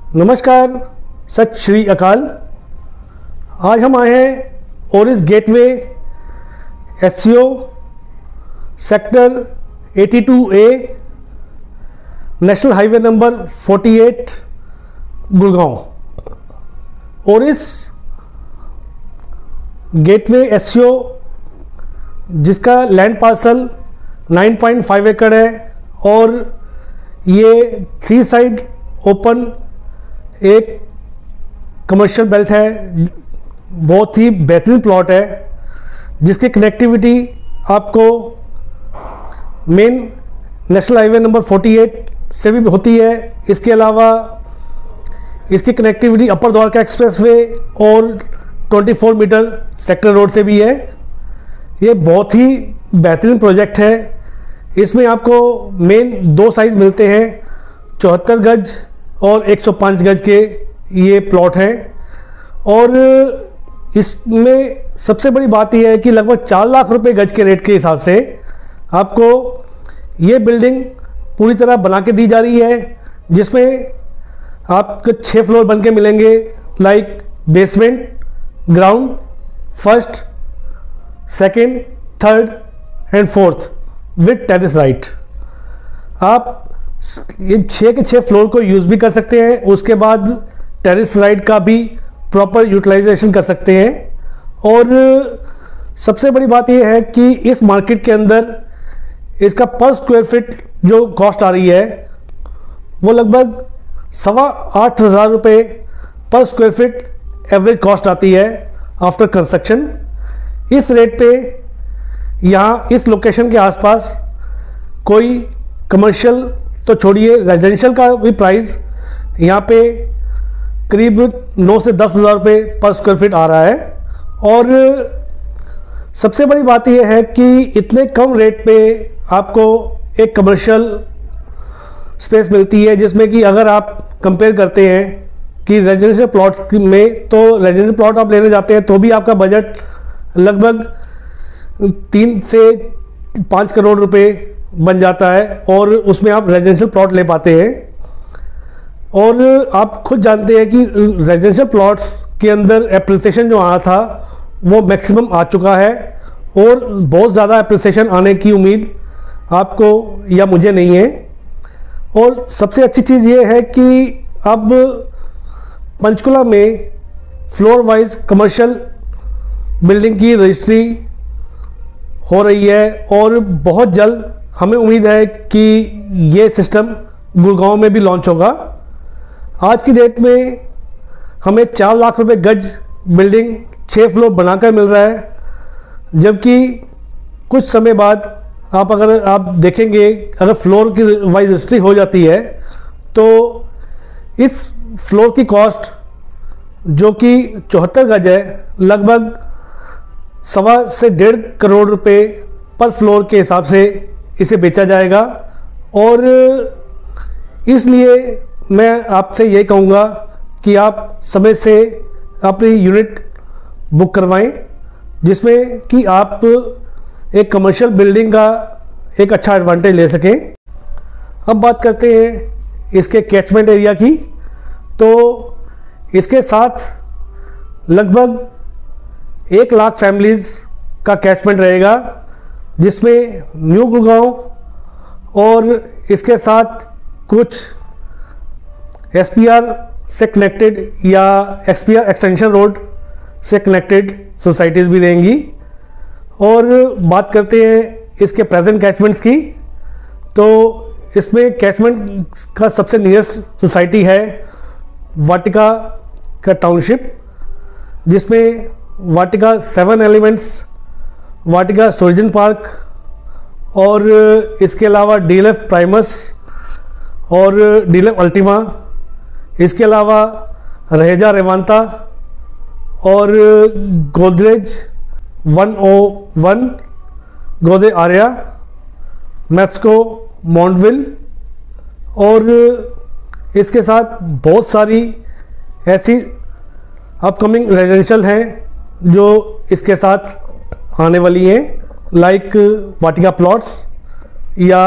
नमस्कार, सत श्री अकाल। आज हम आए हैं Orris gateway SCO sector 82A national highway number 48 Gurgaon. Orris gateway SCO जिसका लैंड पार्सल 9.5 एकड़ है और ये 3 साइड ओपन एक कमर्शियल बेल्ट है। बहुत ही बेहतरीन प्लॉट है जिसकी कनेक्टिविटी आपको मेन नेशनल हाईवे नंबर 48 से भी होती है। इसके अलावा इसकी कनेक्टिविटी अपर द्वारका एक्सप्रेसवे और 24 मीटर सेक्टर रोड से भी है। ये बहुत ही बेहतरीन प्रोजेक्ट है। इसमें आपको मेन 2 साइज़ मिलते हैं, 74 गज और 105 गज के ये प्लॉट हैं। और इसमें सबसे बड़ी बात यह है कि लगभग 4 लाख रुपए गज के रेट के हिसाब से आपको ये बिल्डिंग पूरी तरह बना के दी जा रही है, जिसमें आपको 6 फ्लोर बन के मिलेंगे, like basement, ground, first, second, third and fourth with terrace right. आप ये 6 के 6 फ्लोर को यूज़ भी कर सकते हैं, उसके बाद टेरेस राइट का भी प्रॉपर यूटिलाइजेशन कर सकते हैं। और सबसे बड़ी बात यह है कि इस मार्केट के अंदर इसका पर स्क्वायर फीट जो कॉस्ट आ रही है वो लगभग 8,500 रुपये पर स्क्वायर फीट एवरेज कॉस्ट आती है आफ्टर कंस्ट्रक्शन। इस रेट पे यहाँ इस लोकेशन के आसपास कोई कमर्शियल तो छोड़िए, रेजिडेंशियल का भी प्राइस यहाँ पे करीब 9 से 10,000 रुपये पर स्क्वायर फीट आ रहा है। और सबसे बड़ी बात यह है कि इतने कम रेट पे आपको एक कमर्शियल स्पेस मिलती है, जिसमें कि अगर आप कंपेयर करते हैं कि रेजिडेंशियल प्लॉट्स में, तो रेजिडेंशियल प्लॉट आप लेने जाते हैं तो भी आपका बजट लगभग 3 से 5 करोड़ रुपए बन जाता है और उसमें आप रेजिडेंशियल प्लॉट ले पाते हैं। और आप खुद जानते हैं कि रेजिडेंशियल प्लॉट्स के अंदर एप्रिसिएशन जो आना था वो मैक्सिमम आ चुका है और बहुत ज़्यादा एप्रिसिएशन आने की उम्मीद आपको या मुझे नहीं है। और सबसे अच्छी चीज़ ये है कि अब पंचकुला में फ्लोर वाइज कमर्शियल बिल्डिंग की रजिस्ट्री हो रही है और बहुत जल्द हमें उम्मीद है कि ये सिस्टम गुड़गांव में भी लॉन्च होगा। आज की डेट में हमें 4 लाख रुपए गज बिल्डिंग 6 फ्लोर बनाकर मिल रहा है, जबकि कुछ समय बाद अगर आप देखेंगे, अगर फ्लोर की वाइज रजिस्ट्री हो जाती है तो इस फ्लोर की कॉस्ट जो कि 74 गज है लगभग 1.25 से 1.5 करोड़ रुपए पर फ्लोर के हिसाब से इसे बेचा जाएगा। और इसलिए मैं आपसे ये कहूँगा कि आप समय से अपनी यूनिट बुक करवाएं, जिसमें कि आप एक कमर्शियल बिल्डिंग का एक अच्छा एडवांटेज ले सकें। अब बात करते हैं इसके कैचमेंट एरिया की। तो इसके साथ लगभग 1 लाख फैमिलीज़ का कैचमेंट रहेगा, जिसमें न्यू गुड़गांव और इसके साथ कुछ एसपीआर से कनेक्टेड या एसपीआर एक्सटेंशन रोड से कनेक्टेड सोसाइटीज़ भी रहेंगी। और बात करते हैं इसके प्रेजेंट कैचमेंट्स की, तो इसमें कैचमेंट का सबसे नियरेस्ट सोसाइटी है वाटिका का टाउनशिप, जिसमें वाटिका 7 एलिमेंट्स, वाटिका सोल्जन पार्क और इसके अलावा डीएलएफ प्राइमस और डीएलएफ अल्टीमा, इसके अलावा रहेजा रेवांता और गोदरेज 101, गोदे आर्या, मैप्सको मॉन्टविल। और इसके साथ बहुत सारी ऐसी अपकमिंग रेजिडेंशियल हैं जो इसके साथ आने वाली हैं, लाइक वाटिका प्लॉट्स या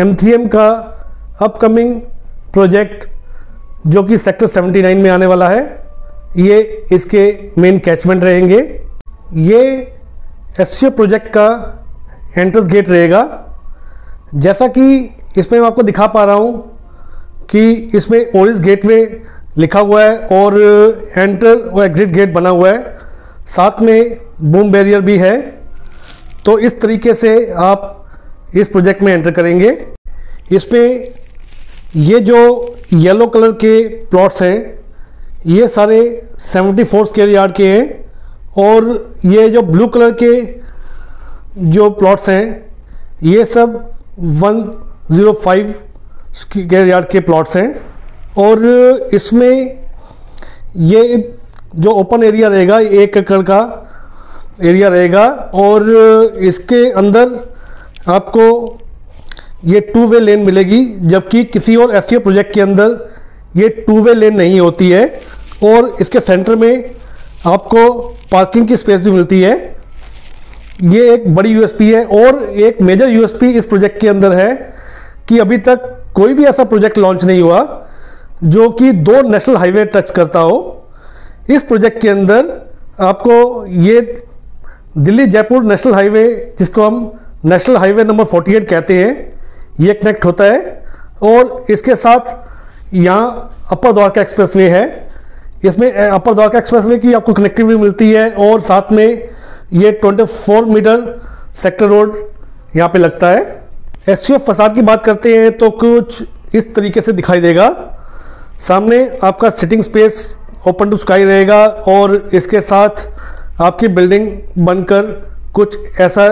M3M का अपकमिंग प्रोजेक्ट जो कि सेक्टर 79 में आने वाला है। ये इसके मेन कैचमेंट रहेंगे। ये एससीओ प्रोजेक्ट का एंट्रेंस गेट रहेगा। जैसा कि इसमें मैं आपको दिखा पा रहा हूँ कि इसमें ओरिस गेटवे लिखा हुआ है और एंटर और एग्जिट गेट बना हुआ है, साथ में बूम बैरियर भी है। तो इस तरीके से आप इस प्रोजेक्ट में एंटर करेंगे। इसमें ये जो येलो कलर के प्लॉट्स हैं ये सारे 74 स्क्वायर यार्ड के हैं और ये जो ब्लू कलर के जो प्लॉट्स हैं ये सब 105 स्क्वायर यार्ड के प्लॉट्स हैं। और इसमें ये जो ओपन एरिया रहेगा 1 एकड़ का एरिया रहेगा और इसके अंदर आपको ये 2 वे लेन मिलेगी, जबकि किसी और एससीओ प्रोजेक्ट के अंदर ये 2 वे लेन नहीं होती है। और इसके सेंटर में आपको पार्किंग की स्पेस भी मिलती है। ये एक बड़ी यूएसपी है। और एक मेजर यूएसपी इस प्रोजेक्ट के अंदर है कि अभी तक कोई भी ऐसा प्रोजेक्ट लॉन्च नहीं हुआ जो कि 2 नेशनल हाईवे टच करता हो। इस प्रोजेक्ट के अंदर आपको ये दिल्ली जयपुर नेशनल हाईवे, जिसको हम नेशनल हाईवे नंबर 48 कहते हैं, ये कनेक्ट होता है। और इसके साथ यहाँ अपर द्वारका एक्सप्रेसवे है। इसमें अपर द्वारका एक्सप्रेसवे की आपको कनेक्टिविटी मिलती है और साथ में ये 24 मीटर सेक्टर रोड यहाँ पे लगता है। एससीओ फसाड की बात करते हैं तो कुछ इस तरीके से दिखाई देगा। सामने आपका sitting space open to sky रहेगा और इसके साथ आपकी बिल्डिंग बनकर कुछ ऐसा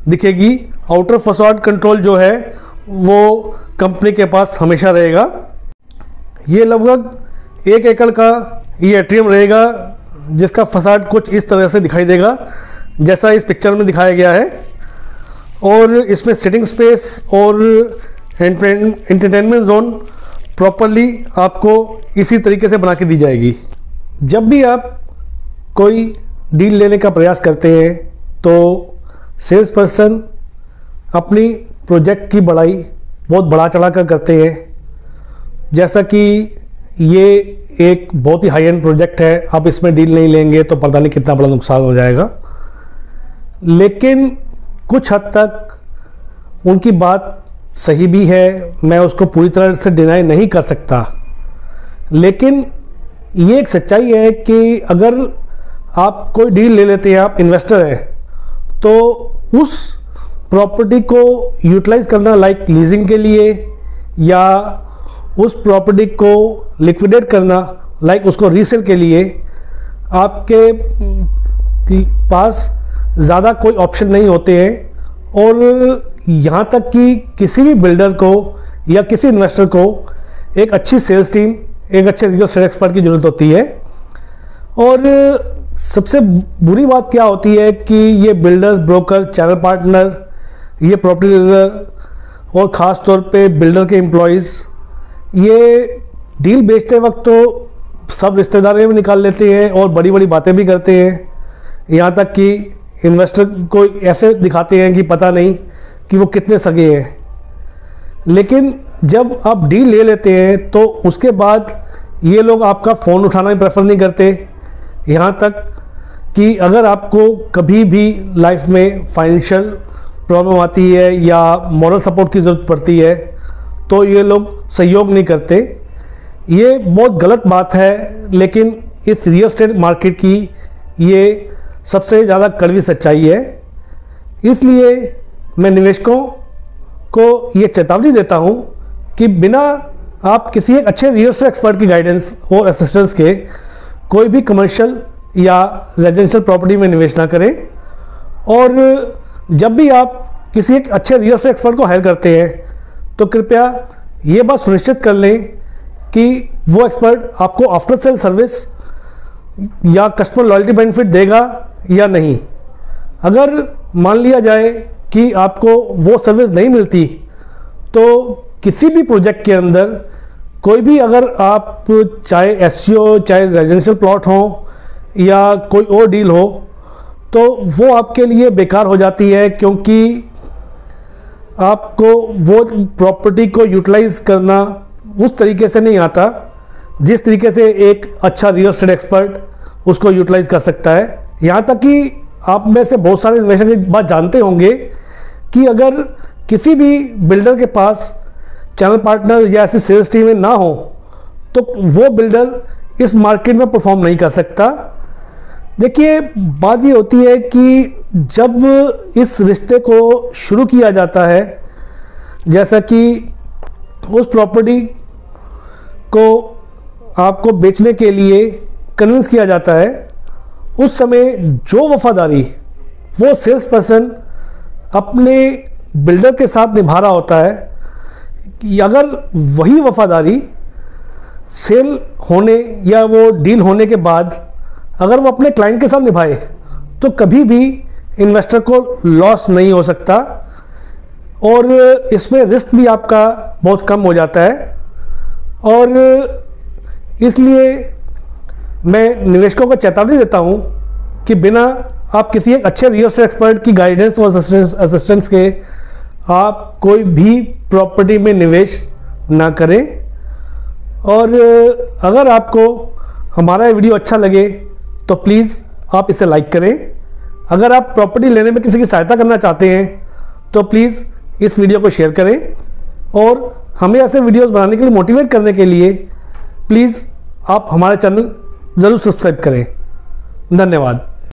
दिखेगी। आउटर फसाड कंट्रोल जो है वो कंपनी के पास हमेशा रहेगा। ये लगभग 1 एकड़ का ये एट्रियम रहेगा जिसका फसाड कुछ इस तरह से दिखाई देगा जैसा इस पिक्चर में दिखाया गया है। और इसमें सिटिंग स्पेस और एंटरटेनमेंट जोन प्रॉपरली आपको इसी तरीके से बना के दी जाएगी। जब भी आप कोई डील लेने का प्रयास करते हैं तो सेल्स पर्सन अपनी प्रोजेक्ट की बढ़ाई बहुत बढ़ा चढ़ा कर करते हैं। जैसा कि ये एक बहुत ही हाई एंड प्रोजेक्ट है, आप इसमें डील नहीं लेंगे तो पता नहीं कितना बड़ा नुकसान हो जाएगा। लेकिन कुछ हद तक उनकी बात सही भी है, मैं उसको पूरी तरह से डिनाई नहीं कर सकता। लेकिन ये एक सच्चाई है कि अगर आप कोई डील ले लेते हैं, आप इन्वेस्टर हैं, तो उस प्रॉपर्टी को यूटिलाइज करना लाइक लीजिंग के लिए या उस प्रॉपर्टी को लिक्विडेट करना लाइक उसको रीसेल के लिए आपके पास ज़्यादा कोई ऑप्शन नहीं होते हैं। और यहाँ तक कि किसी भी बिल्डर को या किसी इन्वेस्टर को एक अच्छी सेल्स टीम, एक अच्छे रियल एस्टेट एक्सपर्ट की ज़रूरत होती है। और सबसे बुरी बात क्या होती है कि ये बिल्डर, ब्रोकर, चैनल पार्टनर, ये प्रॉपर्टी डीलर और ख़ास तौर पे बिल्डर के एम्प्लॉयज़ ये डील बेचते वक्त तो सब रिश्तेदारी में निकाल लेते हैं और बड़ी बड़ी बातें भी करते हैं। यहाँ तक कि इन्वेस्टर को ऐसे दिखाते हैं कि पता नहीं कि वो कितने सगे हैं। लेकिन जब आप डील ले लेते हैं तो उसके बाद ये लोग आपका फ़ोन उठाना ही प्रेफर नहीं करते। यहाँ तक कि अगर आपको कभी भी लाइफ में फाइनेंशियल प्रॉब्लम आती है या मॉरल सपोर्ट की ज़रूरत पड़ती है तो ये लोग सहयोग नहीं करते। ये बहुत गलत बात है, लेकिन इस रियल एस्टेट मार्केट की ये सबसे ज़्यादा कड़वी सच्चाई है। इसलिए मैं निवेशकों को ये चेतावनी देता हूँ कि बिना आप किसी एक अच्छे रियल एस्टेट एक्सपर्ट की गाइडेंस और असिस्टेंस के कोई भी कमर्शियल या रेजिडेंशियल प्रॉपर्टी में निवेश ना करें। और जब भी आप किसी एक अच्छे रियल एस्टेट एक्सपर्ट को हायर करते हैं तो कृपया ये बात सुनिश्चित कर लें कि वो एक्सपर्ट आपको आफ्टर सेल सर्विस या कस्टमर लॉयल्टी बेनिफिट देगा या नहीं। अगर मान लिया जाए कि आपको वो सर्विस नहीं मिलती तो किसी भी प्रोजेक्ट के अंदर कोई भी, अगर आप चाहे एससीओ, चाहे रेजिडेंशियल प्लॉट हो या कोई और डील हो, तो वो आपके लिए बेकार हो जाती है, क्योंकि आपको वो प्रॉपर्टी को यूटिलाइज करना उस तरीके से नहीं आता जिस तरीके से एक अच्छा रियल एस्टेट एक्सपर्ट उसको यूटिलाइज कर सकता है। यहाँ तक कि आप में से बहुत सारे इन्वेस्टर की बात जानते होंगे कि अगर किसी भी बिल्डर के पास चैनल पार्टनर या ऐसी सेल्स टीम में ना हो तो वो बिल्डर इस मार्केट में परफॉर्म नहीं कर सकता। देखिए, बात ये होती है कि जब इस रिश्ते को शुरू किया जाता है, जैसा कि उस प्रॉपर्टी को आपको बेचने के लिए कन्विंस किया जाता है, उस समय जो वफादारी वो सेल्स पर्सन अपने बिल्डर के साथ निभा रहा होता है, कि अगर वही वफादारी सेल होने या वो डील होने के बाद अगर वो अपने क्लाइंट के साथ निभाए तो कभी भी इन्वेस्टर को लॉस नहीं हो सकता और इसमें रिस्क भी आपका बहुत कम हो जाता है। और इसलिए मैं निवेशकों को चेतावनी देता हूं कि बिना आप किसी एक अच्छे रियल एस्टेट एक्सपर्ट की गाइडेंस और असिस्टेंस के आप कोई भी प्रॉपर्टी में निवेश ना करें। और अगर आपको हमारा ये वीडियो अच्छा लगे तो प्लीज़ आप इसे लाइक करें। अगर आप प्रॉपर्टी लेने में किसी की सहायता करना चाहते हैं तो प्लीज़ इस वीडियो को शेयर करें और हमें ऐसे वीडियोस बनाने के लिए मोटिवेट करने के लिए प्लीज़ आप हमारा चैनल ज़रूर सब्सक्राइब करें। धन्यवाद।